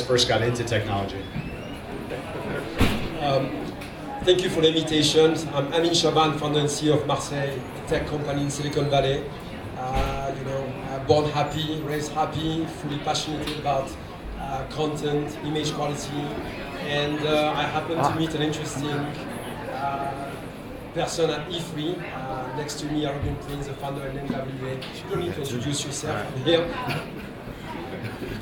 first got into technology? Thank you for the invitation. I'm Amine, Chabane, founder and CEO of Marseille, a tech company in Silicon Valley. Born happy, raised happy, fully passionate about content, image quality, and I happened to meet an interesting person at E3. Next to me, Arabian, the founder of NWA. You don't need to introduce yourself. I'm here.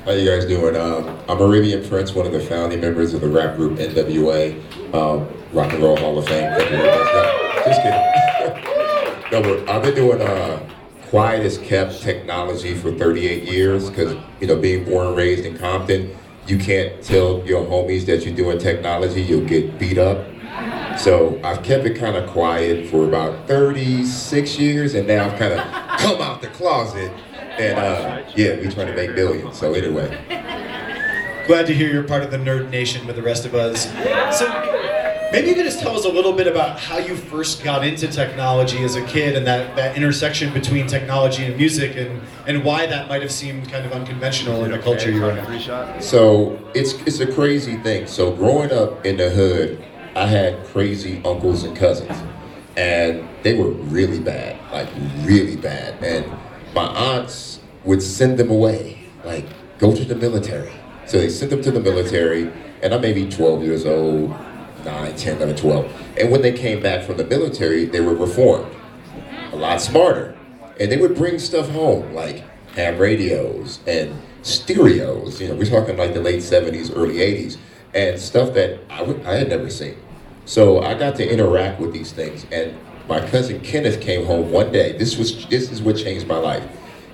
How you guys doing? I'm Arabian Prince, one of the founding members of the rap group NWA, Rock and Roll Hall of Fame. Thank you very much. No, just kidding. No, but I've been doing quiet as kept technology for 38 years because, being born and raised in Compton, you can't tell your homies that you're doing technology, you'll get beat up. So I've kept it kind of quiet for about 36 years, and now I've kind of come out the closet. And we're trying to make billions. So anyway. Glad to hear you're part of the nerd nation with the rest of us. So maybe you could just tell us a little bit about how you first got into technology as a kid and that intersection between technology and music and why that might have seemed kind of unconventional in the culture you were in. So it's a crazy thing. So growing up in the hood, I had crazy uncles and cousins. And they were really bad, like really bad. And my aunts would send them away, like, go to the military. So they sent them to the military, and I'm maybe 12 years old, 9, 10, 11, 12. And when they came back from the military, they were reformed, a lot smarter. And they would bring stuff home, like ham radios and stereos. We're talking like the late 70s, early 80s, and stuff that I had never seen. So I got to interact with these things, and my cousin Kenneth came home one day. This is what changed my life.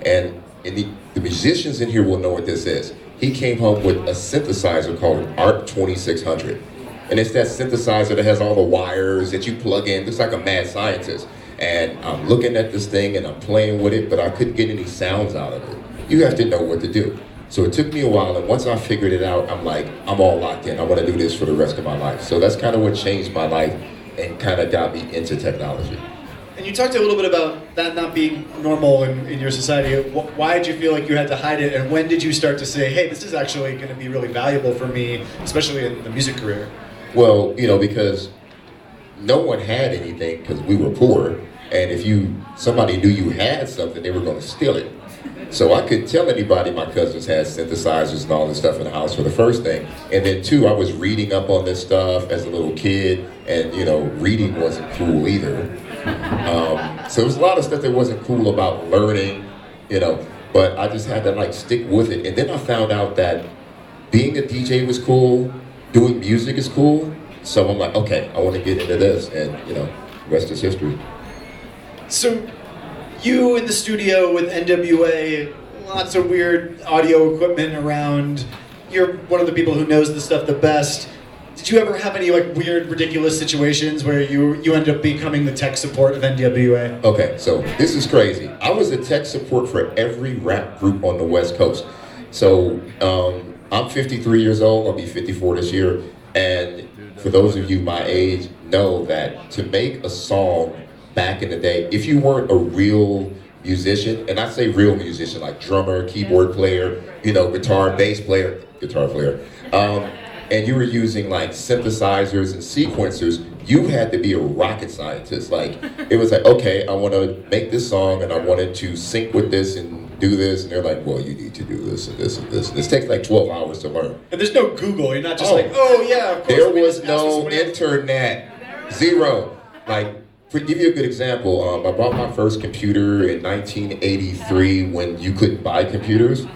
And the musicians in here will know what this is. He came home with a synthesizer called an ARC 2600. And it's that synthesizer that has all the wires that you plug in. It's like a mad scientist. And I'm looking at this thing and I'm playing with it, but I couldn't get any sounds out of it. You have to know what to do. So it took me a while, and once I figured it out, I'm like, I'm all locked in. I want to do this for the rest of my life. So that's kind of what changed my life and kind of got me into technology. And you talked a little bit about that not being normal in your society. Why did you feel like you had to hide it, and when did you start to say, hey, this is actually going to be really valuable for me, especially in the music career? Well, because no one had anything because we were poor, and if somebody knew you had something, they were going to steal it. So I couldn't tell anybody my cousins had synthesizers and all this stuff in the house for the first thing. And then two, I was reading up on this stuff as a little kid, and reading wasn't cool either. So there was a lot of stuff that wasn't cool about learning, but I just had to stick with it. And then I found out that being a DJ was cool, doing music is cool. So I'm like, okay, I want to get into this, and the rest is history. So you in the studio with NWA, lots of weird audio equipment around. You're one of the people who knows the stuff the best. Did you ever have any weird, ridiculous situations where you ended up becoming the tech support of NWA? Okay, so this is crazy. I was the tech support for every rap group on the West Coast. So I'm 53 years old. I'll be 54 this year. And for those of you my age, know that to make a song back in the day, if you weren't a real musician, and I say real musician, like drummer, keyboard player, guitar player, and you were using synthesizers and sequencers, you had to be a rocket scientist. It was okay, I want to make this song and I wanted to sync with this and do this, and they're like, well, you need to do this and this and this. And this takes 12 hours to learn. And there's no Google, you're not just oh yeah, of course. There was no internet, zero. To give you a good example, I bought my first computer in 1983 when you couldn't buy computers.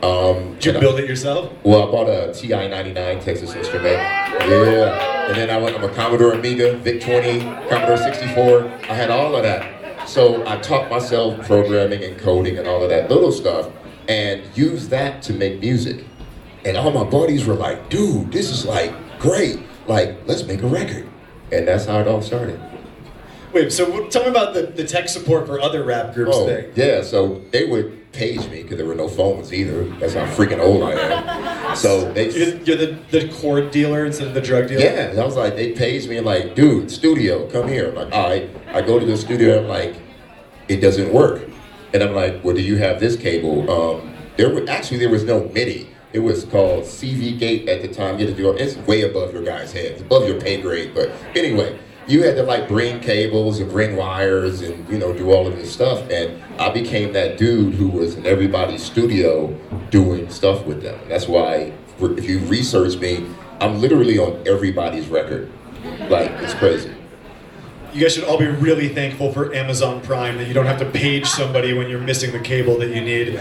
Did you build it yourself? Well, I bought a TI-99 Texas Instrument. Yeah. And then I'm a Commodore Amiga, VIC-20, Commodore 64. I had all of that. So I taught myself programming and coding and all of that little stuff and used that to make music. And all my buddies were like, dude, this is great. Let's make a record. And that's how it all started. Wait, so tell me about the tech support for other rap groups thing. Yeah, so they would page me because there were no phones either. That's how freaking old I am. So you're the chord dealer instead of the drug dealer? Yeah, and I was they paged me and dude, studio, come here. I'm all right. I go to the studio, I'm it doesn't work. And I'm well, do you have this cable? There was no MIDI. It was called CV Gate at the time. You had to do it's way above your guys' heads, above your pay grade. But anyway, you had to like bring cables and bring wires and do all of this stuff. And I became that dude who was in everybody's studio doing stuff with them. That's why if you research me, I'm literally on everybody's record. Like, it's crazy. You guys should all be really thankful for Amazon Prime that you don't have to page somebody when you're missing the cable that you need.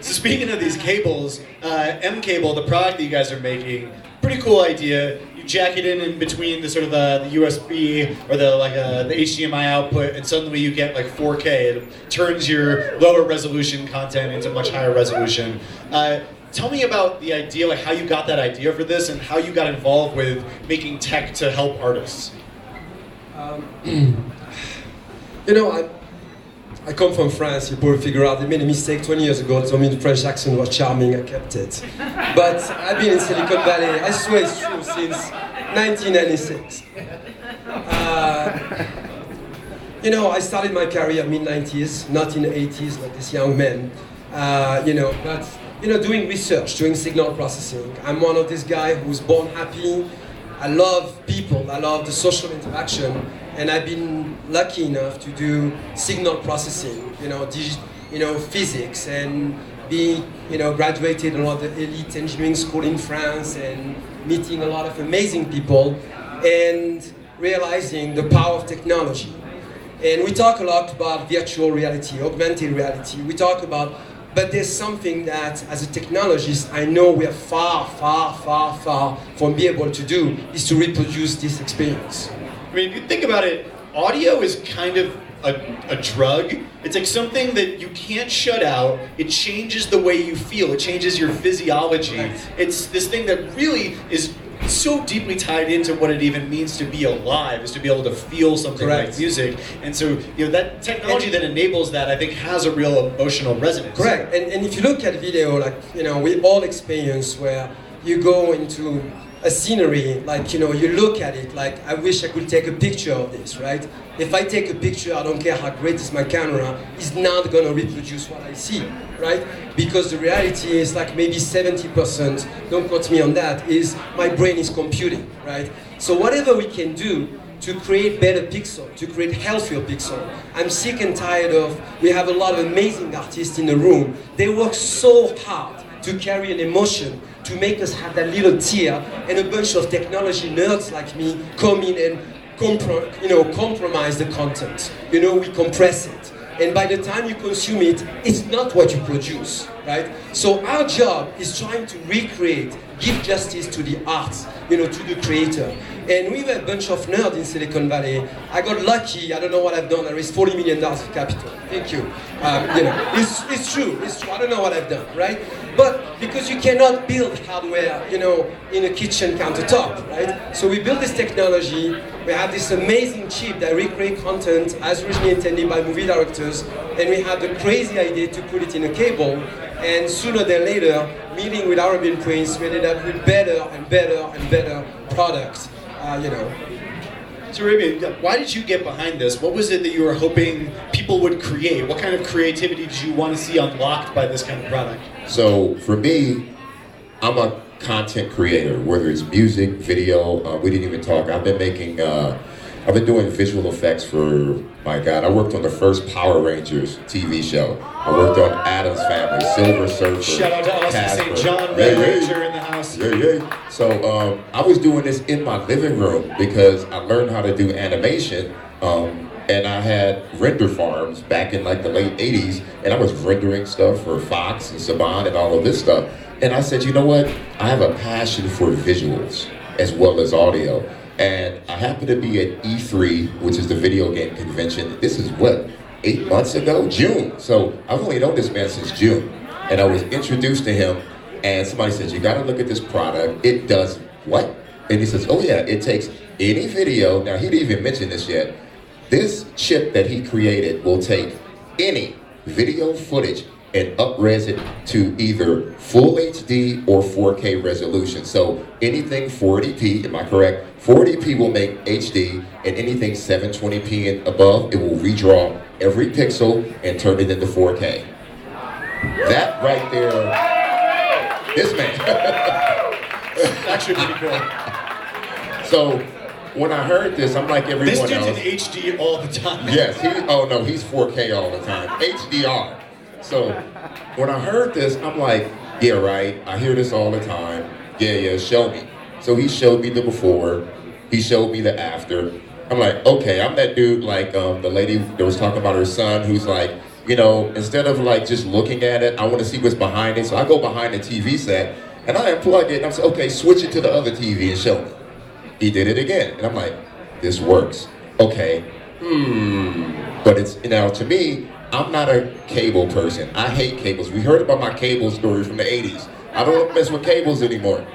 So speaking of these cables, mCable, the product that you guys are making, pretty cool idea. You jack it in between the sort of the USB or the HDMI output, and suddenly you get like 4K. It turns your lower resolution content into much higher resolution. Tell me about the idea, like how you got that idea for this and how you got involved with making tech to help artists. I come from France. You probably figure out they made a mistake 20 years ago. Told me the French accent was charming. I kept it. But I've been in Silicon Valley. I swear it's true since 1996. I started my career mid-90s, not in the 80s like this young man. But doing research, doing signal processing. I'm one of these guys who's born happy. I love people, I love the social interaction, and I've been lucky enough to do signal processing, physics, and be, graduated a lot of the elite engineering school in France, and meeting a lot of amazing people, and realizing the power of technology. And we talk a lot about virtual reality, augmented reality. We talk about, but there's something that, as a technologist, I know we are far, far, far, far from being able to do, is to reproduce this experience. I mean, if you think about it, audio is kind of a drug. It's like something that you can't shut out. It changes the way you feel. It changes your physiology. Right. It's this thing that really is so deeply tied into what it even means to be alive, is to be able to feel something Correct. like music. And so, that technology that enables that, I think, has a real emotional resonance. Correct. And if you look at video, we all experience where you go into a scenery, you look at it, like, I wish I could take a picture of this, right? If I take a picture, I don't care how great is my camera, it's not going to reproduce what I see, right? Because the reality is like maybe 70%, don't quote me on that, is my brain is computing, right? So whatever we can do to create better pixel, to create healthier pixel. I'm sick and tired of, we have a lot of amazing artists in the room, they work so hard to carry an emotion, to make us have that little tear, and a bunch of technology nerds like me come in and compromise the content. We compress it. And by the time you consume it, it's not what you produce, right? So our job is trying to recreate, give justice to the arts, to the creator. And we were a bunch of nerds in Silicon Valley. I got lucky, I don't know what I've done, I raised $40 million of capital. Thank you. It's true, I don't know what I've done, right? But because you cannot build hardware, in a kitchen countertop, right? So we built this technology, we have this amazing chip that recreates content as originally intended by movie directors, and we had the crazy idea to put it in a cable, and sooner than later, meeting with Arabian prince, we ended up with better and better and better products, So Arabian, why did you get behind this? What was it that you were hoping people would create? What kind of creativity did you want to see unlocked by this kind of product? So for me, I'm a content creator, whether it's music, video. We didn't even talk. I've been doing visual effects for, my God, I worked on the first Power Rangers TV show. I worked on Addams Family, Silver Surfer. Shout out to Austin St. John, Red Ranger in the house. Yeah. So I was doing this in my living room because I learned how to do animation. And I had render farms back in like the late 80s, and I was rendering stuff for Fox and Chabane and all of this stuff. And I said, you know what? I have a passion for visuals as well as audio. And I happened to be at E3, which is the video game convention. This is what, 8 months ago? June. So I've only known this man since June. And I was introduced to him, and somebody said, you gotta look at this product. It does what? And he says, oh yeah, it takes any video. Now he didn't even mention this yet. This chip that he created will take any video footage and up-res it to either full HD or 4K resolution. So anything 480p, am I correct? 480p will make HD, and anything 720p and above, it will redraw every pixel and turn it into 4K. That right there, This man. Actually pretty cool. So when I heard this, I'm like everyone This else. dude's in HD all the time. Yes, he's 4K all the time. HDR. So when I heard this, I'm like, yeah, right. I hear this all the time. Yeah, show me. So he showed me the before. He showed me the after. I'm like, okay, I'm that dude like the lady that was talking about her son who's like, you know, instead of like just looking at it, I want to see what's behind it. So I go behind the TV set and I unplug it and I'm saying, okay, switch it to the other TV and show me. He did it again. And I'm like, this works. Okay. But it's, you know, to me, I'm not a cable person. I hate cables. We heard about my cable story from the 80s. I don't mess with cables anymore.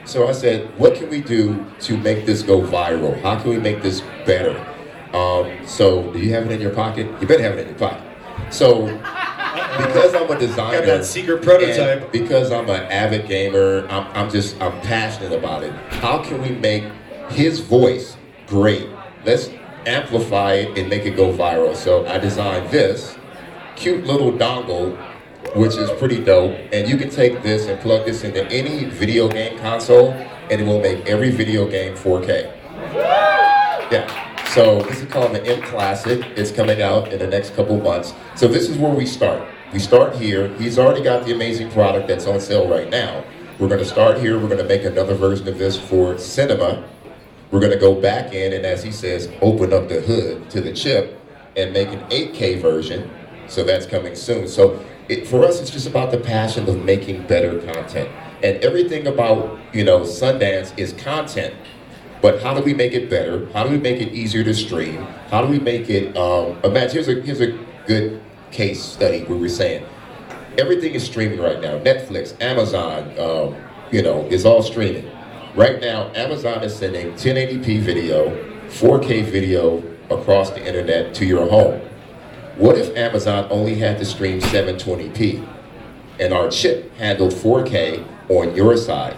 So I said, what can we do to make this go viral? How can we make this better? So do you have it in your pocket? You better have it in your pocket. So because I'm a designer, got that secret prototype. and because I'm an avid gamer, I'm passionate about it. How can we make his voice great? Let's amplify it and make it go viral. So I designed this cute little dongle, which is pretty dope, and you can take this and plug this into any video game console and it will make every video game 4K. Yeah, so this is called the mClassic. It's coming out in the next couple months. So this is where we start. We start here. He's already got the amazing product that's on sale right now. We're gonna start here. We're gonna make another version of this for cinema. We're gonna go back in and, as he says, open up the hood to the chip and make an 8K version. So that's coming soon. So for us, it's just about the passion of making better content. And everything about, you know, Sundance is content. But how do we make it better? How do we make it easier to stream? How do we make it, imagine, here's a good case study where we're saying, everything is streaming right now. Netflix, Amazon, you know, is all streaming. Right now, Amazon is sending 1080p video, 4K video across the internet to your home. What if Amazon only had to stream 720p and our chip handled 4K on your side?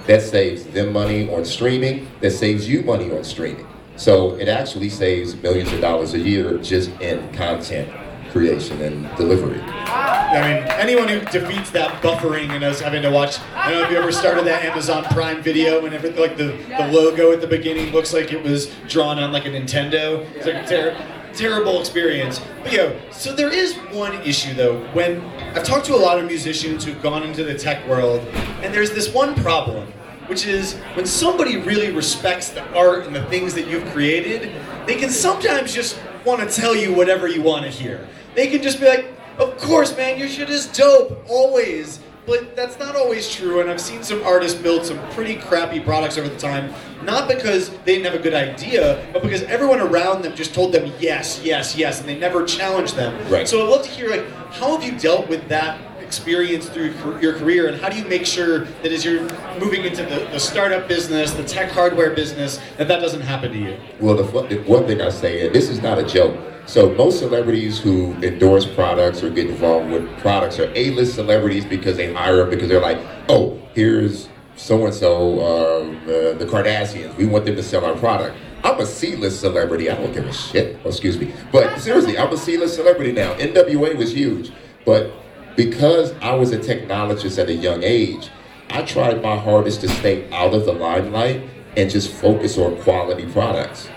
That saves them money on streaming, that saves you money on streaming. So it actually saves millions of dollars a year just in content creation and delivery. I mean, anyone who defeats that buffering and us having to watch, I don't know if you ever started that Amazon Prime video and everything, like the logo at the beginning looks like it was drawn on like a Nintendo. It's like a terrible experience. But so there is one issue though. When I've talked to a lot of musicians who've gone into the tech world, and there's this one problem, which is when somebody really respects the art and the things that you've created, they can sometimes just want to tell you whatever you want to hear. They can just be like, of course, man, your shit is dope, always. But that's not always true, and I've seen some artists build some pretty crappy products over the time, not because they didn't have a good idea, but because everyone around them just told them yes, yes, yes, and they never challenged them. Right. So I'd love to hear, like, how have you dealt with that experience through your career, and how do you make sure that as you're moving into the startup business, the tech hardware business, that doesn't happen to you? Well, the one thing I say, and this is not a joke, so most celebrities who endorse products or get involved with products are A-list celebrities because they hire them because they're like, oh, here's so-and-so, the Kardashians, we want them to sell our product. I'm a C-list celebrity, I don't give a shit, excuse me. But seriously, I'm a C-list celebrity now. NWA was huge, but because I was a technologist at a young age, I tried my hardest to stay out of the limelight and just focus on quality products,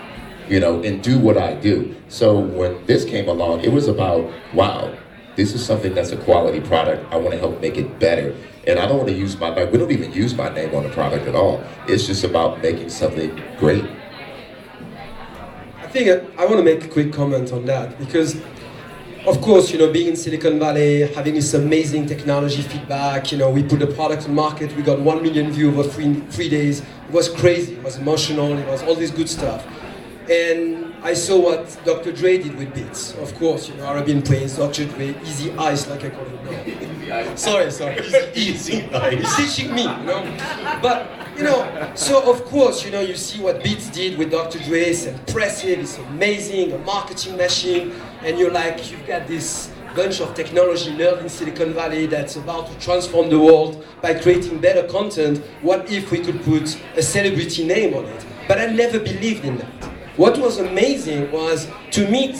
you know, and do what I do. So when this came along, it was about, wow, this is something that's a quality product. I want to help make it better. And I don't want to use we don't even use my name on the product at all. It's just about making something great. I think I want to make a quick comment on that because, of course, you know, being in Silicon Valley, having this amazing technology feedback, you know, we put the product on market, we got 1 million views over three days. It was crazy, it was emotional, it was all this good stuff. And I saw what Dr. Dre did with Beats. Of course, you know, Arabian Prince, Dr. Dre, Easy Ice, like I call it now. Sorry. Easy Ice. He's teaching me, you know. But, you know, so of course, you know, you see what Beats did with Dr. Dre. It's impressive, it's amazing, a marketing machine. And you're like, you've got this bunch of technology nerds in Silicon Valley that's about to transform the world by creating better content. What if we could put a celebrity name on it? But I never believed in that. What was amazing was to meet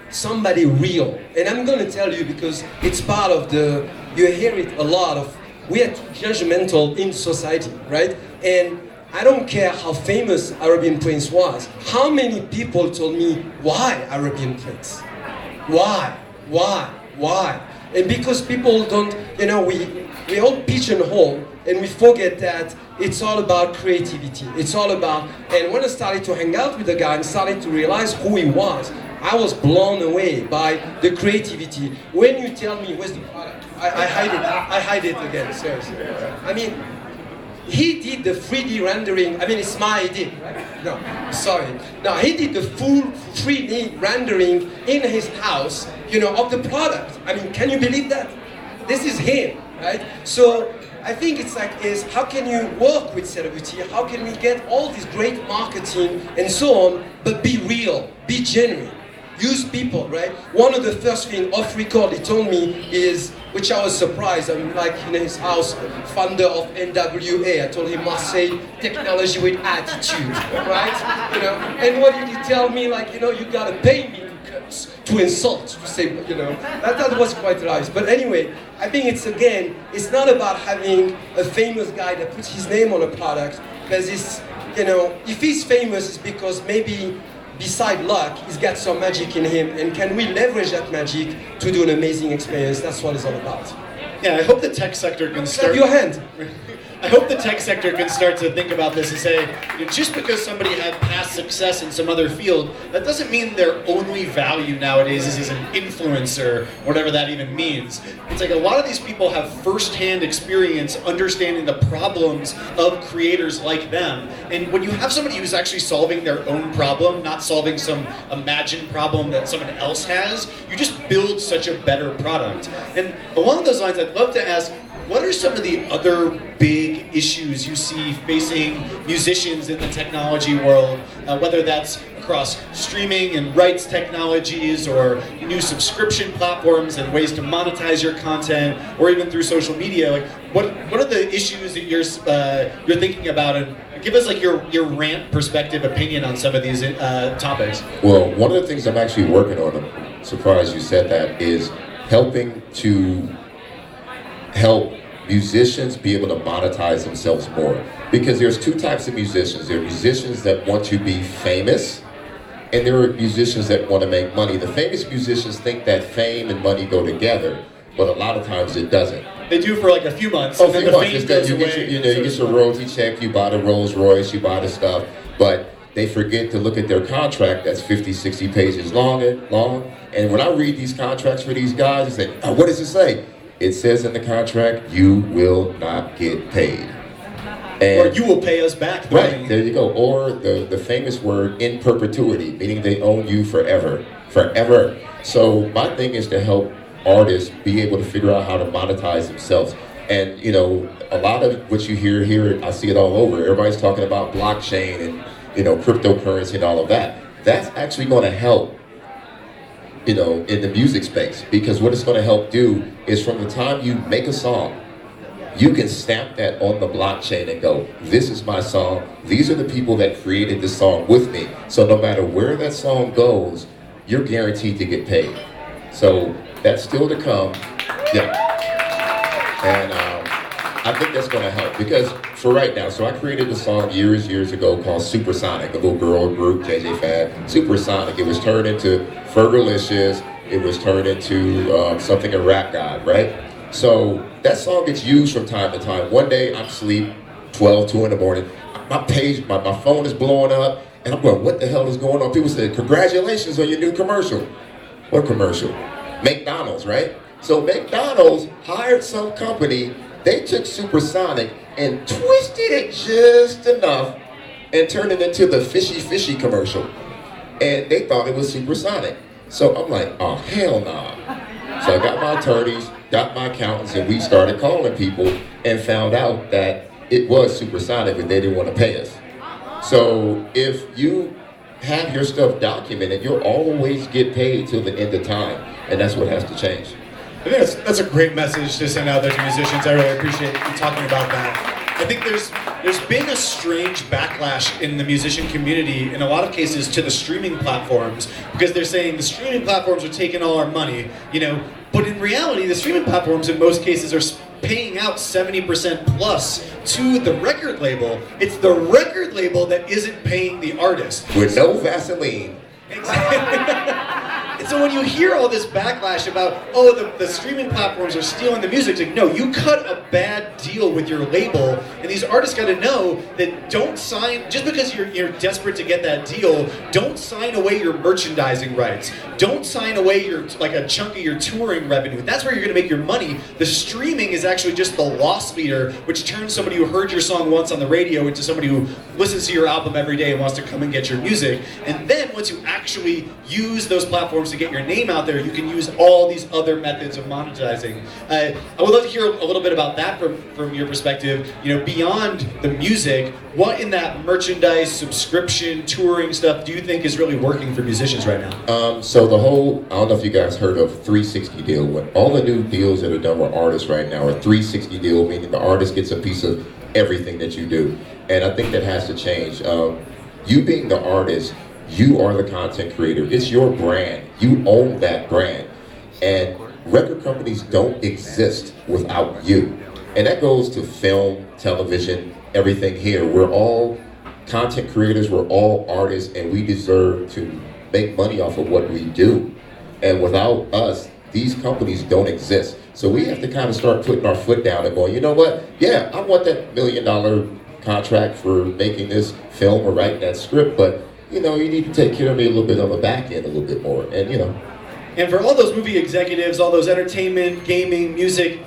somebody real. And I'm going to tell you because it's part of you hear it a lot of we are too judgmental in society, right? And I don't care how famous Arabian Prince was. How many people told me, why Arabian Prince? Why? And because people don't, you know, we all pigeonhole and we forget that it's all about creativity. It's all about, and when I started to hang out with the guy and started to realize who he was, I was blown away by the creativity. When you tell me, where's the product? I hide it again, seriously. I mean, he did the 3D rendering. I mean, it's my idea, right? No, sorry. No, he did the full 3D rendering in his house, you know, of the product. I mean, can you believe that? This is him, right? So I think it's like, how can you work with celebrity? How can we get all this great marketing and so on, but be real, be genuine, use people, right? One of the first things off record he told me is, which I was surprised, I'm like in his house, founder of NWA. I told him Marseille, technology with attitude, right? You know, and what did he tell me? Like, you know, you gotta pay me to insult, to say, you know, that was quite nice. But anyway, I think it's not about having a famous guy that puts his name on a product, because it's, you know, if he's famous, it's because maybe beside luck, he's got some magic in him, and can we leverage that magic to do an amazing experience? That's what it's all about. Yeah, I hope the tech sector can start. Your hand. I hope the tech sector can start to think about this and say, you know, just because somebody had past success in some other field, that doesn't mean their only value nowadays is as an influencer, whatever that even means. It's like a lot of these people have first-hand experience understanding the problems of creators like them. And when you have somebody who's actually solving their own problem, not solving some imagined problem that someone else has, you just build such a better product. And along those lines, I'd love to ask, what are some of the other big issues you see facing musicians in the technology world, whether that's across streaming and rights technologies or new subscription platforms and ways to monetize your content, or even through social media? Like, what are the issues that you're thinking about? And give us like your rant perspective opinion on some of these topics. Well, one of the things I'm actually working on, I'm surprised you said that, is helping to help musicians be able to monetize themselves more. Because there's two types of musicians. There are musicians that want to be famous, and there are musicians that want to make money. The famous musicians think that fame and money go together, but a lot of times it doesn't. They do for like a few months, and then the fame goes away. You get your royalty check, you buy the Rolls Royce, you buy the stuff, but they forget to look at their contract that's 50, 60 pages long. And when I read these contracts for these guys, I say, oh, what does it say? It says in the contract, you will not get paid. Or you will pay us back. Right, there you go. Or the famous word, in perpetuity, meaning they own you forever. Forever. So my thing is to help artists be able to figure out how to monetize themselves. And, you know, a lot of what you hear here, I see it all over. Everybody's talking about blockchain and, you know, cryptocurrency and all of that. That's actually going to help, you know, in the music space, because what it's going to help do is from the time you make a song, you can stamp that on the blockchain and go, this is my song, these are the people that created this song with me, so no matter where that song goes, you're guaranteed to get paid. So that's still to come. Yeah. And I think that's going to help, because for right now, so I created a song years ago called Supersonic, a little girl group, JJ Fad, Supersonic. It was turned into Fergalicious, it was turned into something a rap god, right? So that song gets used from time to time. One day I'm asleep, 2 in the morning, my phone is blowing up, and I'm going, what the hell is going on? People say, congratulations on your new commercial. What commercial? McDonald's, right? So McDonald's hired some company. They took Supersonic and twisted it just enough and turned it into the fishy commercial. And they thought it was Supersonic. So I'm like, oh, hell nah. So I got my attorneys, got my accountants, and we started calling people and found out that it was Supersonic, but they didn't want to pay us. So if you have your stuff documented, you'll always get paid till the end of time. And that's what has to change. I think that's a great message to send out there to musicians. I really appreciate you talking about that. I think there's been a strange backlash in the musician community, in a lot of cases, to the streaming platforms, because they're saying the streaming platforms are taking all our money, you know. But in reality, the streaming platforms in most cases are paying out 70% plus to the record label. It's the record label that isn't paying the artist. With no Vaseline. Exactly. And so when you hear all this backlash about, oh, the streaming platforms are stealing the music, it's like, no, you cut a bad deal with your label, and these artists got to know that don't sign, just because you're desperate to get that deal, don't sign away your merchandising rights. Don't sign away like a chunk of your touring revenue. That's where you're going to make your money. The streaming is actually just the loss leader, which turns somebody who heard your song once on the radio into somebody who listens to your album every day and wants to come and get your music. And then once you actually use those platforms to get your name out there, you can use all these other methods of monetizing. I would love to hear a little bit about that from your perspective. You know, beyond the music, what in that merchandise, subscription, touring stuff do you think is really working for musicians right now? So the whole, I don't know if you guys heard of 360 deal. When all the new deals that are done with artists right now are 360 deal, meaning the artist gets a piece of everything that you do. And I think that has to change. You being the artist, you are the content creator. It's your brand. You own that brand. And record companies don't exist without you. And that goes to film, television, everything here. We're all content creators, we're all artists, and we deserve to make money off of what we do. And without us, these companies don't exist. So we have to kind of start putting our foot down and going, you know what? Yeah, I want that $1 million contract for making this film or writing that script, but you know, you need to take care of me a little bit on the back end a little bit more, and you know. And for all those movie executives, all those entertainment, gaming, music,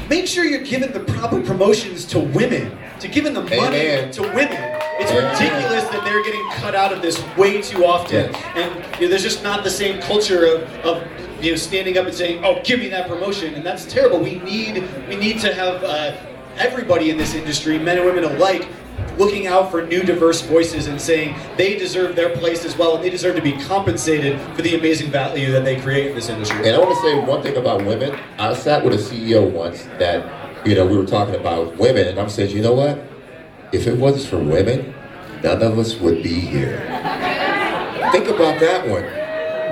make sure you're giving the proper promotions to women, to giving the money to women. It's ridiculous that they're getting cut out of this way too often, and you know, there's just not the same culture of you know, standing up and saying, "Oh, give me that promotion," and that's terrible. We need to have everybody in this industry, men and women alike, looking out for new diverse voices and saying they deserve their place as well, and they deserve to be compensated for the amazing value that they create in this industry. And I want to say one thing about women. I sat with a CEO once that, you know, we were talking about women, and I'm saying, you know what? If it wasn't for women, none of us would be here. Think about that one.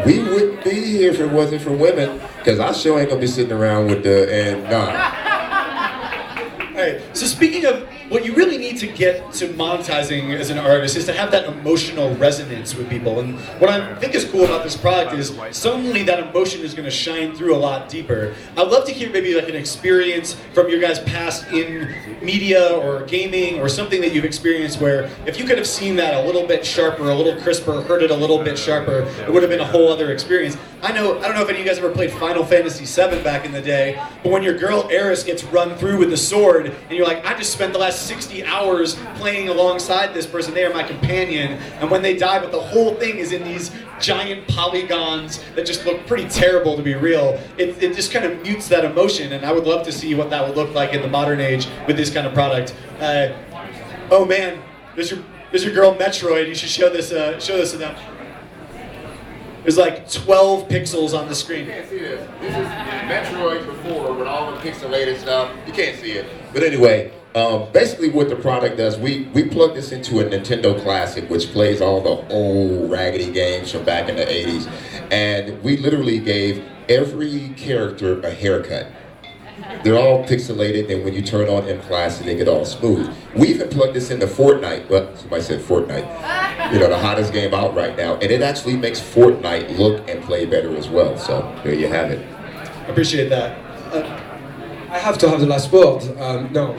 We wouldn't be here if it wasn't for women, because I sure ain't gonna be sitting around with All right, so speaking of what you really need to get to monetizing as an artist is to have that emotional resonance with people. And what I think is cool about this product is suddenly that emotion is going to shine through a lot deeper. I'd love to hear maybe like an experience from your guys' past in media or gaming or something that you've experienced where if you could have seen that a little bit sharper, a little crisper, heard it a little bit sharper, it would have been a whole other experience. I don't know if any of you guys ever played Final Fantasy VII back in the day, but when your girl Eris gets run through with the sword and you're like, I just spent the last 60 hours playing alongside this person, they are my companion, and when they die, but the whole thing is in these giant polygons that just look pretty terrible to be real, it just kind of mutes that emotion, and I would love to see what that would look like in the modern age with this kind of product. Oh man, there's your girl Metroid, you should show this to them. There's like 12 pixels on the screen. You can't see this. This is Metroid before with all the pixelated stuff. You can't see it. But anyway, basically what the product does, we plug this into a Nintendo Classic, which plays all the old raggedy games from back in the 80s. And we literally gave every character a haircut. They're all pixelated, and when you turn on mClassic, they get all smooth. We even plugged this into Fortnite. Well, somebody said Fortnite. You know, the hottest game out right now. And it actually makes Fortnite look and play better as well. So, there you have it. Appreciate that. I have to have the last word. No,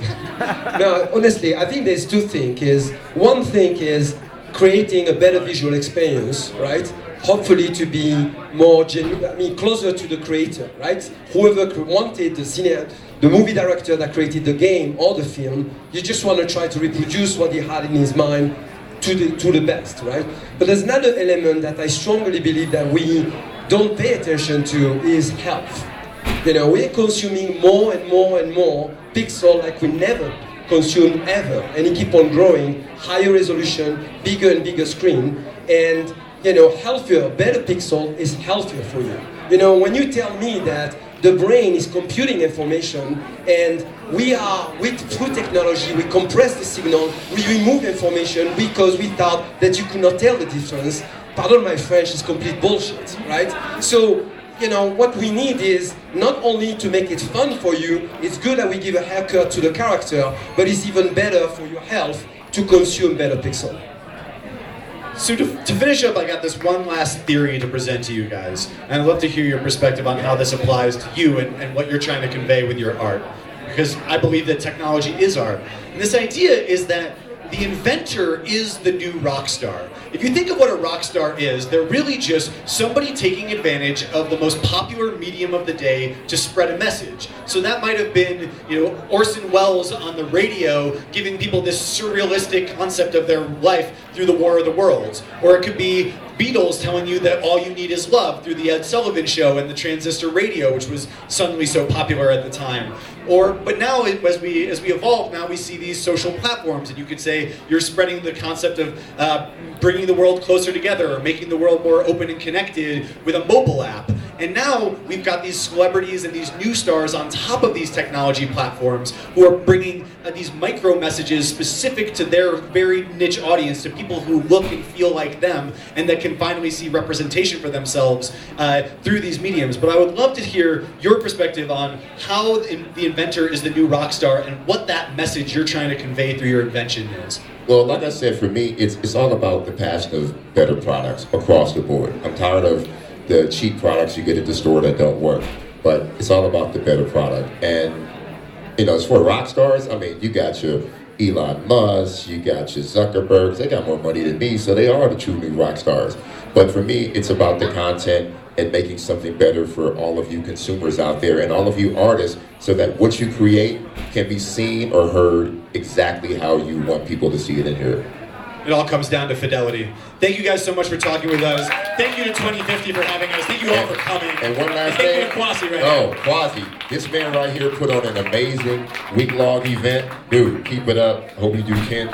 honestly, I think there's two things. One thing is creating a better visual experience, right? Hopefully to be more genuine, closer to the creator, right? Whoever wanted the movie director that created the game or the film, you just want to try to reproduce what he had in his mind to the best, right? But there's another element that I strongly believe that we don't pay attention to is health. You know, we're consuming more and more and more pixel like we never consumed ever, and it keep on growing, higher resolution, bigger and bigger screen, and you know, healthier, better pixel is healthier for you. You know, when you tell me that the brain is computing information and through technology, we compress the signal, we remove information because we thought that you could not tell the difference, pardon my French, is complete bullshit, right? So what we need is not only to make it fun for you, it's good that we give a haircut to the character, but it's even better for your health to consume better pixel. So to finish up, I got this one last theory to present to you guys, and I'd love to hear your perspective on how this applies to you and what you're trying to convey with your art, because I believe that technology is art. And this idea is that the inventor is the new rock star. If you think of what a rock star is, they're really just somebody taking advantage of the most popular medium of the day to spread a message. So that might have been, Orson Welles on the radio giving people this surrealistic concept of their life through the War of the Worlds. Or it could be Beatles telling you that all you need is love through the Ed Sullivan Show and the transistor radio, which was suddenly so popular at the time. But now, as we evolve, now we see these social platforms, and you could say you're spreading the concept of bringing the world closer together, or making the world more open and connected with a mobile app. And now we've got these celebrities and these new stars on top of these technology platforms who are bringing these micro messages specific to their very niche audience, to people who look and feel like them, and that can finally see representation for themselves through these mediums. But I would love to hear your perspective on how the inventor is the new rock star and what that message you're trying to convey through your invention is. Well, like I said, for me, it's all about the passion of better products across the board. I'm tired of the cheap products you get at the store that don't work, but it's all about the better product. And as for rock stars, you got your Elon Musk, you got your Zuckerbergs, they got more money than me, so they are the true new rock stars. But for me, it's about the content and making something better for all of you consumers out there and all of you artists, so that what you create can be seen or heard exactly how you want people to see it and hear it. It all comes down to fidelity. Thank you guys so much for talking with us. Thank you to 2050 for having us. Thank you all for coming. And one last thing. thing. Thank you to Kwasi right now. Kwasi, this man right here put on an amazing week-long event. Dude, keep it up. Hope you do 10,